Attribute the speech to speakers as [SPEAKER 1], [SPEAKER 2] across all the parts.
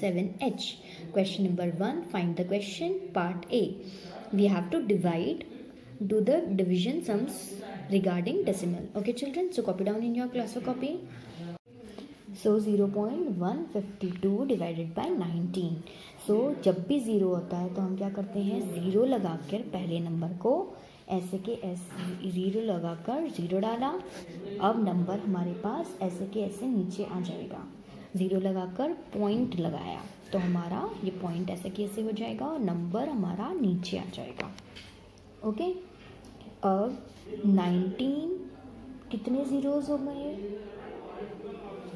[SPEAKER 1] 7h. Question number 1, find the question. Part A, we have to divide, do the division sums regarding decimal. Okay children, so copy down in your class copy. So 0.152 divided by 19. सो जब भी zero होता है तो हम क्या करते हैं, zero लगाकर पहले नंबर को ऐसे के ऐसे ज़ीरो लगाकर ज़ीरो डाला. अब नंबर हमारे पास ऐसे के ऐसे नीचे आ जाएगा. ज़ीरो लगाकर पॉइंट लगाया तो हमारा ये पॉइंट ऐसे के ऐसे हो जाएगा और नंबर हमारा नीचे आ जाएगा. ओके, अब 19 कितने ज़ीरोज़ हो गए,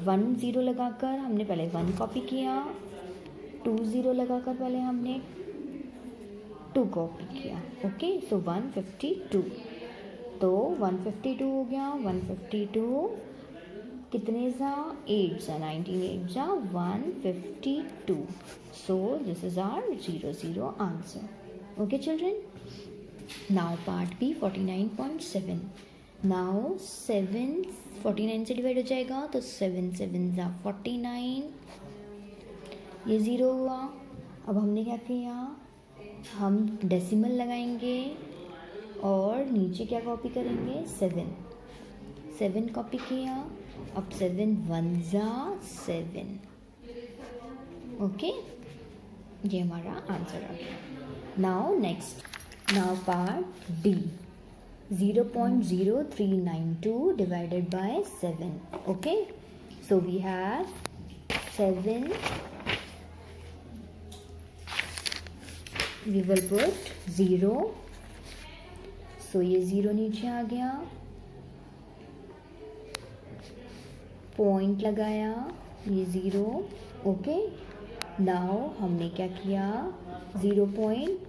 [SPEAKER 1] 1 ज़ीरो लगाकर हमने पहले 1 कॉपी किया, 2 ज़ीरो लगाकर पहले हमने 2 कॉपी किया. ओके, सो 152. तो 152 हो गया. 152 कितने ज़ा 8 ज़ा 19 8 ज़ा 152. So this is our 00 answer. Okay children, now part B 49.7. Now 7 49 से डिवाइड हो जाएगा तो 7 7 ज़ा 49. ये ज़ीरो हुआ. अब हमने क्या किया, हम डेसिमल लगाएंगे और नीचे क्या कॉपी करेंगे, 7 कॉपी किया. अब 7 1 ज़ा 7. ओके, ये हमारा आंसर आ गया. Now next, now part D 0.0392 divided by 7. Okay, so we have 7, we will put 0. So ये 0 नीचे आ गया, पॉइंट लगाया, ये 0. ओके, नाउ हमने क्या किया, 0 पॉइंट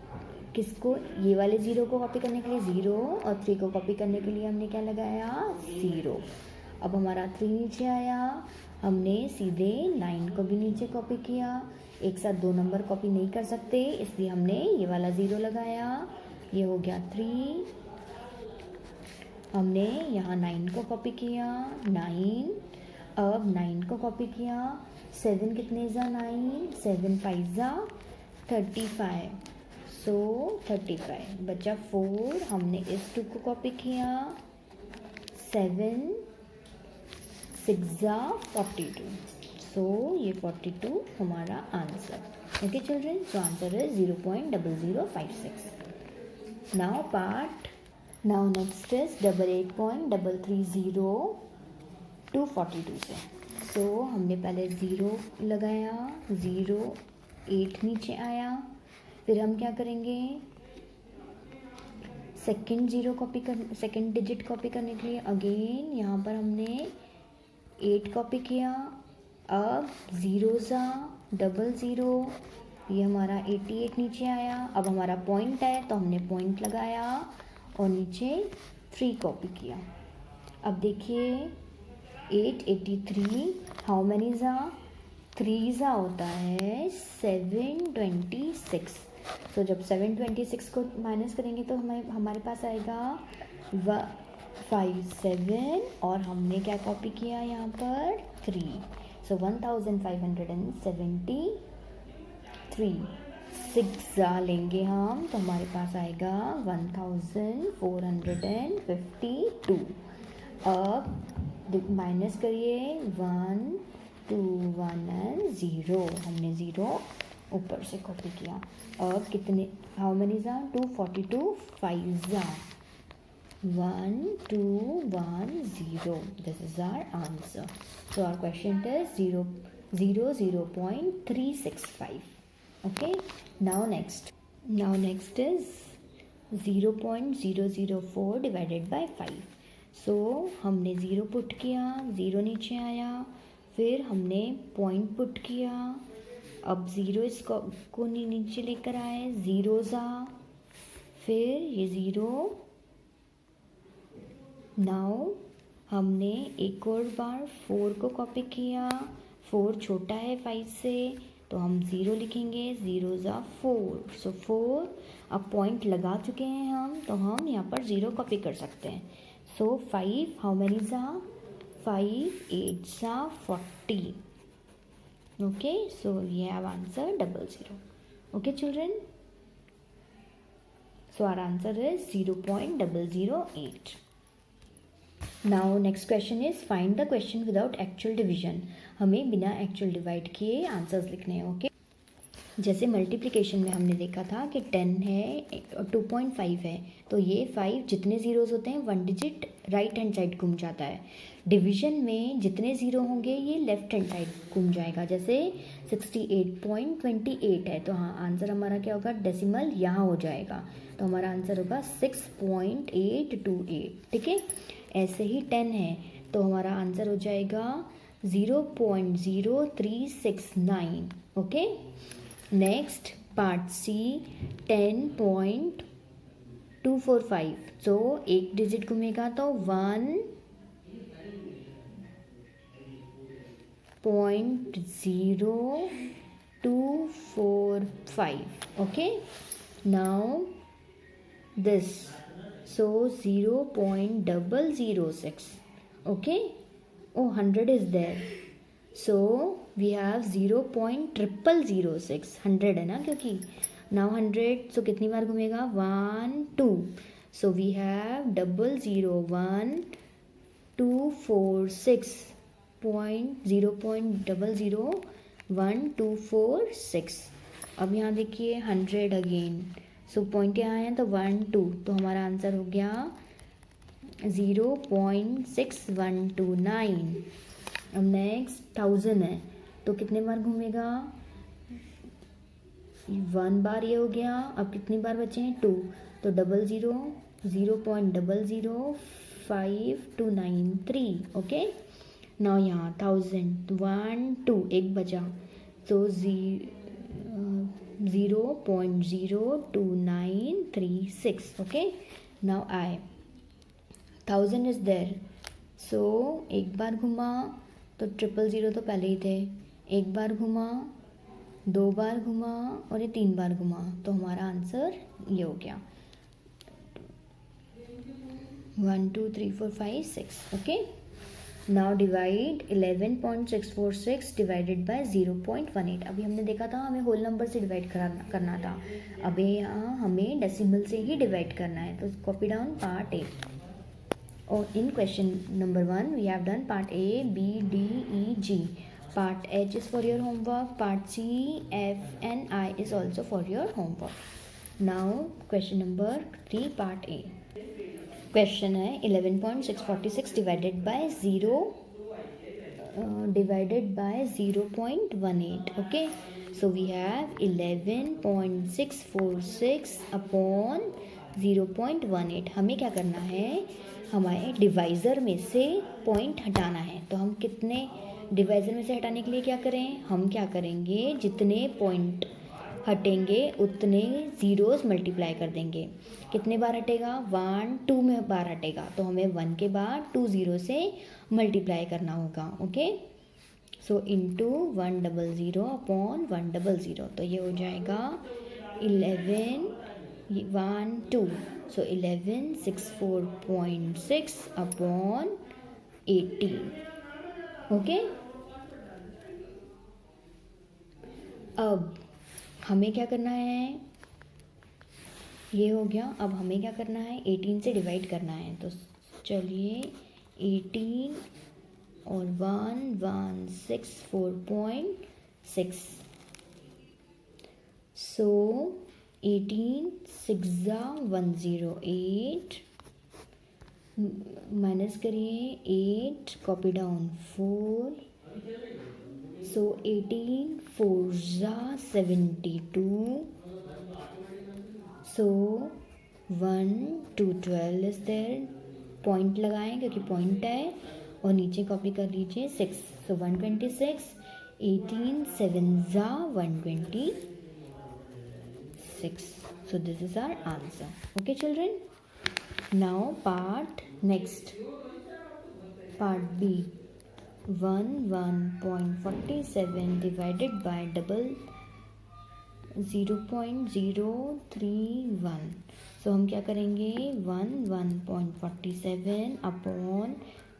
[SPEAKER 1] किसको, ये वाले 0 को कॉपी करने के लिए 0 और 3 को कॉपी करने के लिए हमने क्या लगाया, 0. अब हमारा 3 नीचे आया, हमने सीधे 9 को भी नीचे कॉपी किया. एक साथ 2 नंबर कॉपी नहीं कर सकते, इसलिए हमने ये वाला 0 लगाया. ये हो गया 3. हमने यहाँ 9 को कॉपी किया, 9. अब 9 को कॉपी किया, 7 कितने ज़ा 9, 7 5 ज़ा 35. सो 35 बचा 4. हमने इस 2 को कॉपी किया, 7 6 ज़ा 42. सो ये 42 हमारा answer. Okay children, so answer is 0.0056. Now part, now next is 88.330 two 42 से. सो हमने पहले 0 लगाया, 0 8 नीचे आया. फिर हम क्या करेंगे, सेकंड डिजिट कॉपी करने के लिए अगेन यहाँ पर हमने 8 कॉपी किया. अब 0 ज़ा 00, ये हमारा 88 नीचे आया. अब हमारा पॉइंट है तो हमने पॉइंट लगाया और नीचे 3 कॉपी किया. अब देखिए 883 हाउ मैनी ज़ा, 3 ज़ा होता है 726. तो जब 726 को माइनस करेंगे तो हमारे पास आएगा 57 और हमने क्या कॉपी किया यहाँ पर 3. सो 1573. 6 लेंगे हम तो हमारे पास आएगा 1452. अब माइनस करिए 1 2 1 एंड 0. हमने 0 ऊपर से कॉपी किया. अब कितने, हाउ मेनी ज़ा 242, 5 ज़ा 1 2 1 0. This is our answer. So our question is 0.365. Okay, now next is 0.004 divided by 5. So हमने 0 पुट किया, 0 नीचे आया. फिर हमने पॉइंट पुट किया. अब 0 इसको नीचे लेकर आए, 0 ज़ा, फिर ये 0. नाउ हमने एक और बार 4 को कॉपी किया. 4 छोटा है 5 से तो हम 0 लिखेंगे, 0 ज़ा 4. सो 4. अब पॉइंट लगा चुके हैं हम तो हम यहाँ पर 0 कॉपी कर सकते हैं. सो 5 हाउ मैनी ज़ा 5 8 ज़ा 40. Okay, so we have answer 00. Okay children, so our answer is 0.008. Now next question is find the question without actual division. हमें बिना actual divide किए आंसर्स लिखने हैं. ओके, जैसे मल्टीप्लिकेशन में हमने देखा था कि 10 है और 2.5 है, तो ये 5 जितने ज़ीरोज़ होते हैं 1 डिजिट राइट हैंड साइड घूम जाता है. डिवीजन में जितने ज़ीरो होंगे ये लेफ्ट हैंड साइड घूम जाएगा. जैसे 68.28 है, तो हाँ आंसर हमारा क्या होगा, डेसिमल यहाँ हो जाएगा, तो हमारा आंसर होगा 6.828. ठीक है, ऐसे ही 10 है तो हमारा आंसर हो जाएगा 0.0369. Okay, next part C 10.245. So एक डिजिट घूमेगा तो 1.0245. Okay, now this, so 0.006. okay, oh 100 is there, so we have 0.0006. 100 है ना, क्योंकि now 100, so कितनी बार घूमेगा, 1 2, so we have 0.01246. अब यहाँ देखिए 100 अगेन, सो पॉइंट यहाँ है तो 1 2, तो हमारा आंसर हो गया 0.6129. अब नेक्स्ट 1000 है तो कितने बार घूमेगा, 1 बार ये हो गया. अब कितनी बार बचे हैं, 2, तो 0.00529. ओके, नाउ यहाँ 1000, 1 2 एक बचा, तो 0.02936. okay, now I 1000 is there, so एक बार घुमा तो 000 तो पहले ही थे, एक बार घुमा, 2 बार घुमा और ये 3 बार घुमा, तो हमारा आंसर ये हो गया 1 2 3 4 5 6. Okay, now divide 11.646 divided by 0.18. अभी हमने देखा था हमें होल नंबर से डिवाइड करना था, अभी यहाँ हमें डेसिमल से ही डिवाइड करना है. तो कॉपी डाउन पार्ट ए. और in question number 1 we have done part A B D E G. Part H is for your homework, part C F and I is also for your homework. Now question number 3 part A. Question है 11.646 divided by 0.18. Okay, so we have 11.646 upon 0.18. हमें क्या करना है, हमारे divisor में से point हटाना है. तो हम कितने डिवाइज़र में से हटाने के लिए क्या करें, हम क्या करेंगे, जितने पॉइंट हटेंगे उतने ज़ीरोज़ मल्टीप्लाई कर देंगे. कितने बार हटेगा, 1 2 में बार हटेगा, तो हमें 1 के बाद 2 0 से मल्टीप्लाई करना होगा. ओके, सो इंटू 100 अपॉन 100, तो ये हो जाएगा 11 1 2, सो 1164.6 अपॉन 18. ओके, अब हमें क्या करना है, ये हो गया. अब हमें क्या करना है, 18 से डिवाइड करना है. तो चलिए 18 और 1164.6, सो 18 6 108 माइनस करिए 8, copy down 4, so 18 4 72, so 1 2 12 is there. Point लगाएं क्योंकि पॉइंट है, और नीचे कॉपी कर लीजिए 6, so 126, 18 7 126. So this is our answer. Okay children, now part next, part B 1.47 divided by 0.031. So हम क्या करेंगे, 1 1.47 अपॉन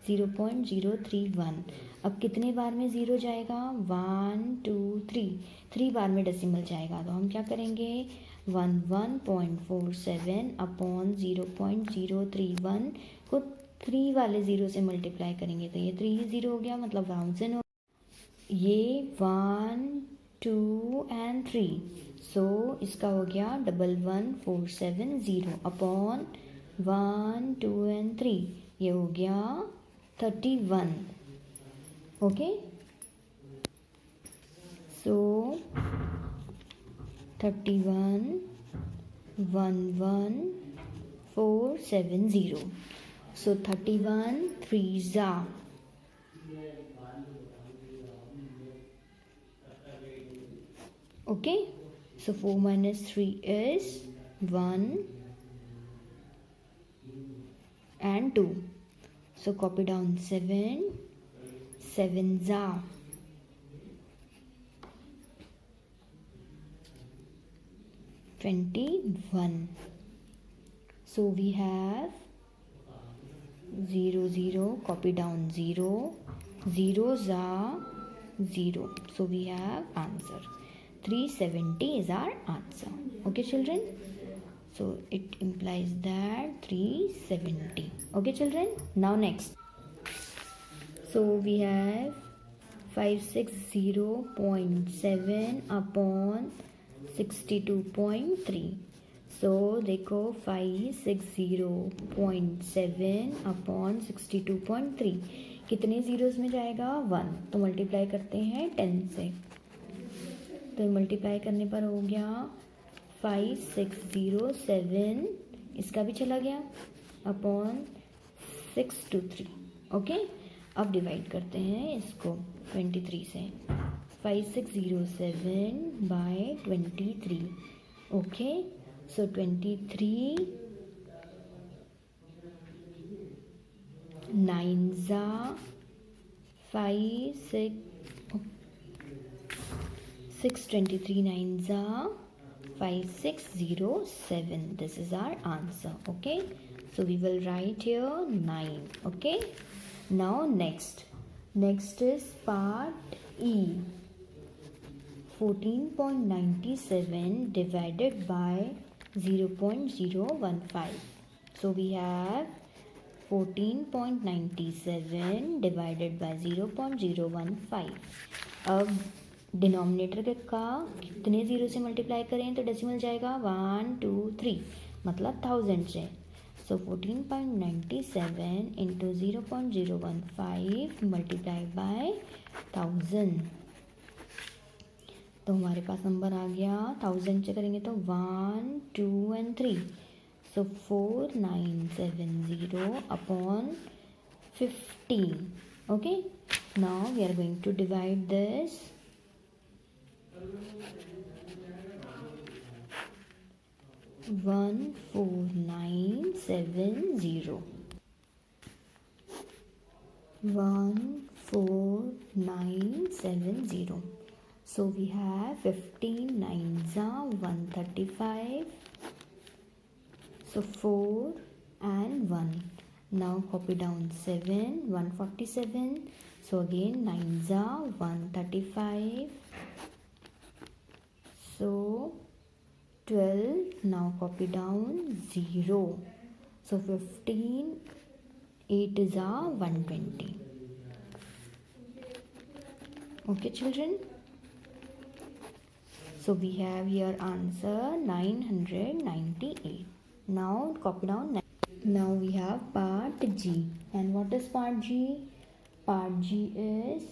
[SPEAKER 1] 0.031। अब कितने बार में ज़ीरो जाएगा? 1 2 3 बार में डेसिमल जाएगा। तो हम क्या करेंगे? 11.47 अपॉन 0.031 को 3 वाले ज़ीरो से मल्टीप्लाई करेंगे तो ये 3 ज़ीरो हो गया, मतलब 1000 हो। ये 1 2 एंड 3, सो इसका हो गया 11470 अपॉन 1 2 एंड 3, ये हो गया 31। Okay, so 31,11470। So 31 threes are. Okay, so 4 minus 3 is 1 and 2. So copy down 7. 7s are 21. So we have 0 0, copy down 0. Zeros are 0. So we have answer 370 is our answer. Okay children, so it implies that 370. Okay children, now next. So we have 560.7 upon 62.3. सो देखो 560.7 upon 62.3 कितने zeros में जाएगा? 1। तो multiply करते हैं 10 से, तो multiply करने पर हो गया 5607, इसका भी चला गया, अपॉन 623। ओके, अब डिवाइड करते हैं इसको 23 से। 5607 bye 23। Okay, so 23 9s are 5 623 9s are 5607. This is our answer. Okay, so we will write here 9. Okay, now next is part E. 14.97 divided by 0.015. So we have 14.97 divided by 0.015. अब denominator का कितने zero से multiply करें तो decimal जाएगा? 1 2 3, मतलब 1000 से। सो 14.97 into 0.015 multiply by 1000, तो हमारे पास नंबर आ गया 1000 से करेंगे तो 1 2 and 3, so 4970 upon 15. Okay, now we are going to divide this. 14970 14970. So we have 15 9s are 135. So 4 and 1. Now copy down 7, 147. So again 9s are 135. So 12. Now copy down 0. So 15, 8 is 120. Okay children, so we have here answer 998. Now copy down. Now we have part G, and what is part G? Part G is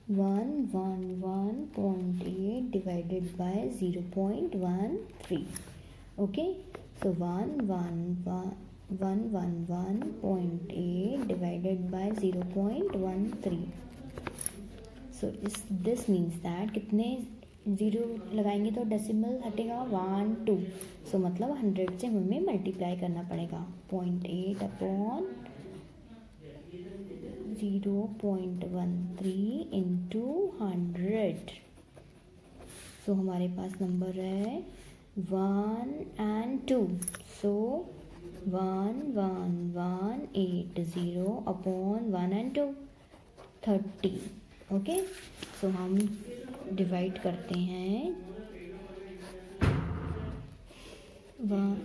[SPEAKER 1] 111.8 divided by 0.13. Okay, so 111.8 divided by 0.13. So this means that कितने zero लगाएंगे तो decimal हटेगा? 1 2, सो मतलब 100 से हमें multiply करना पड़ेगा। 0.8 upon 0.13 into 100, सो हमारे पास नंबर है 1 and 2, so 1180 upon 1 and 2, 30. Okay, so हम डिवाइड करते हैं 1.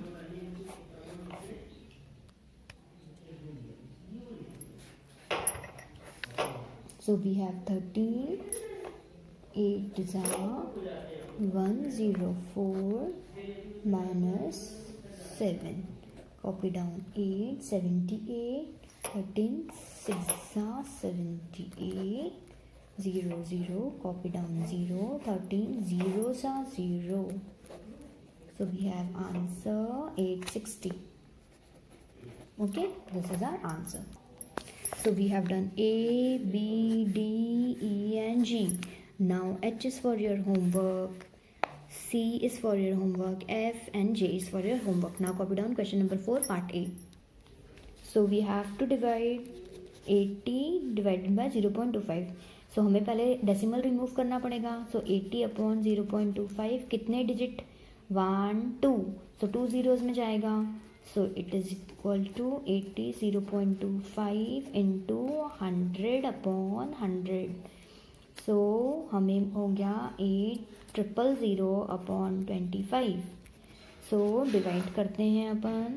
[SPEAKER 1] So we have 13, 8 is 104 minus 7. Copy down 8, 78, 13, 6 78, 0, 0. Copy down 0, 13, 0s are 0. So we have answer 860. Okay, this is our answer. So we have done A, B, D, E and G. Now H is for your homework, C is for your homework, F and J is for your homework. Now copy down question number 4 part A. So we have to divide 80 divided by 0.25. So हमें पहले decimal remove करना पड़ेगा. So 80 upon 0.25 कितने digit? 1, 2. So 2 zeros में जाएगा. So it is equal to 80 0.25 into 100 upon 100. So हमें हो गया 8,000 upon 25. So डिवाइड करते हैं अपन.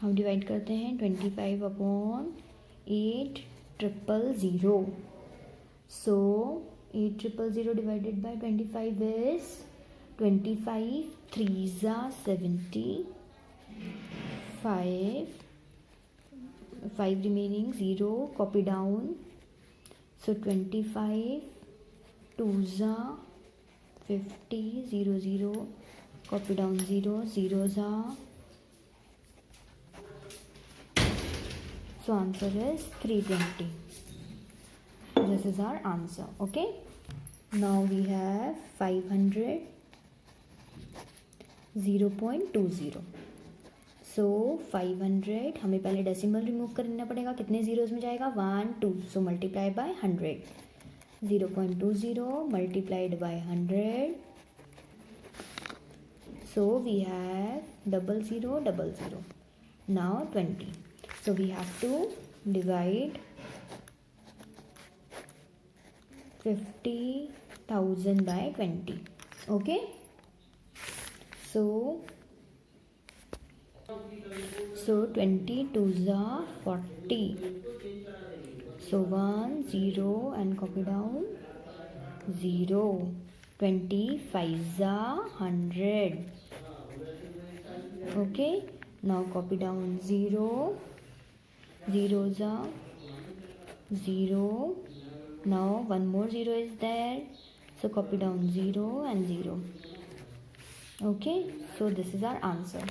[SPEAKER 1] हम डिवाइड करते हैं 25 upon 8,000. So 8,000 divided by 25 is 25 3s are 70, 5 remaining 0, copy down. So 25 2s are 50, 0, 0, copy down 0, 0s are. So answer is 320. This is our answer. Okay, now we have 500 0.20. सो 500 हमें पहले decimal remove करना पड़ेगा. कितने zeros में जाएगा? 1, 2. So multiply by 100. 0.20 multiplied by 100. So we have 0000. Now 20. So we have to divide 50,000 by 20. Okay. So 20 2s are 40. So 1 0 and copy down 0. 25s are 100. Okay, now copy down 0. 0s are 0. Now one more 0 is there. So copy down 0 and 0. Okay, so this is our answer.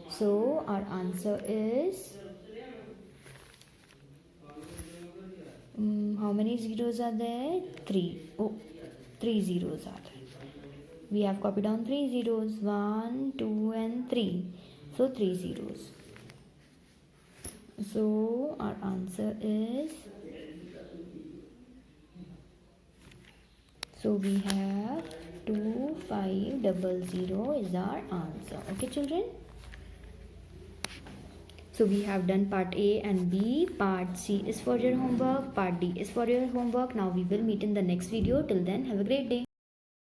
[SPEAKER 1] So our answer is how many zeros are there? 3. Oh, 3 zeros are there. We have copied down 3 zeros. 1, 2 and 3. So 3 zeros. So our answer is, so we have 2500 is our answer. Okay children, so we have done part A and B. Part C is for your homework, part D is for your homework. Now we will meet in the next video. Till then, have a great day.